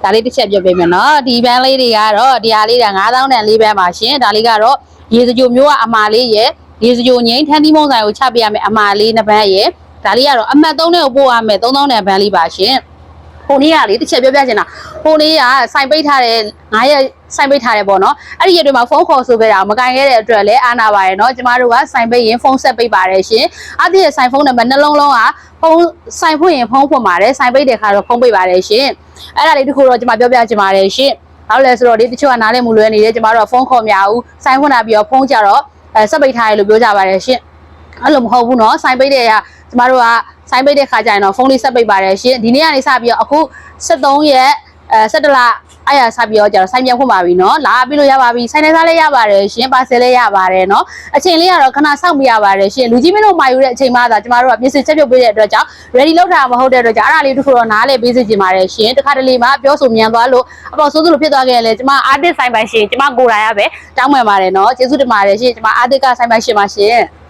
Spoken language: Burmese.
ဒါလေးတစ်ချက်ပြောပေးမယ်နော်ဒီဘန်းလေးတွေကတော့ဒီဟာလေးက9000တန်လေးဘန်းပါရှင်ဒါလေးကတော့ရေစကြိုမျိုးကအမာလေးရယ်ရေစကြိုငိမ့်ထန်းသီးမုံဆိုင်ကိုချပေးရမယ်အမာလေးနှစ်ဘန်းရယ်ဒါလေးကတော့အမှတ်3နဲ့ကိုပို့ရမယ်3000တန်ဘန်းလေးပါရှင်ဟိုနေ့ကလေတစ်ချက်ပြောပြချင်တာဟိုနေ့ကစိုင်ပိတ်ထားတဲ့9ရက်စိုင်ပိတ်ထားတယ်ပေါ့နော်အဲ့ဒီရက်တွေမှာဖုန်းခေါ်ဆိုခဲ့တာမကင်ခဲ့တဲ့အတွက်လည်းအာနာပါတယ်နော်ကျမတို့ကစိုင်ပိတ်ရင်ဖုန်းဆက်ပိတ်ပါတယ်ရှင်အသည့်ရဲ့စိုင်ဖုန်းနံပါတ်နှလုံးလုံးကဖုန်းစိုင်ဖွင့်ရင်ဖုန်းဖွင့်ပါတယ်စိုင်ပိတ်တဲ့ခါတော့ဖုန်းပိတ်ပါတယ်ရှင်အဲ့ဒါလေးတခုတော့ကျမပြောပြချင်ပါတယ်ရှင်ဘာလို့လဲဆိုတော့ဒီတချို့ကနားလည်မှုလွဲနေတယ်ကျမတို့ကဖုန်းခေါ်မရဘူးစိုင်ဖွင့်လာပြီးတော့ဖုန်းကြတော့ဆက်ပိတ်ထားရလို့ပြောကြပါတယ်ရှင်အဲ့လိုမဟုတ်ဘူးနော်စိုင်ပိတ်တဲ့ကကျမတို့ကစိုင်းပိတ်တဲ့ခါကျရင်တော့ဖုန်းလေးဆက်ပိတ်ပါတယ်ရှင်ဒီနေ့ကနေစပြီးတော့အခု73ရက်17လအဲ့ရစပြီးတော့ကျတော့စိုင်းပြန်ဖွင့်ပါပြီနော်လာပြီးလို့ရပါပြီစိုင်းနေစားလေးရပါတယ်ရှင်ပါဆယ်လေးရပါတယ်နော်အချိန်လေးကတော့ခဏစောင့်မရပါတယ်ရှင်လူကြီးမင်းတို့မာယူတဲ့အချိန်မှသာကျမတို့ကပြင်ဆင်ချက်ပြုတ်ပေးတဲ့အတွက်ကြောင့် ready လောက်တာမဟုတ်တဲ့အတွက်ကြောင့်အဲ့ဒါလေးတစ်ခုတော့နားလေပေးစီချင်ပါတယ်ရှင်တခါတလေမှပြောဆိုမြန်သွားလို့အပေါ်ဆိုးသလိုဖြစ်သွားခဲ့ရင်လည်းကျမ artist ဆိုင်ပိုင်ရှင်ကျမကိုယ်တိုင်ရပဲတောင်းပန်ပါတယ်နော်ကျေးဇူးတင်ပါတယ်ရှင်ကျမ artist ကဆိုင်ပိုင်ရှင်ပါရှင်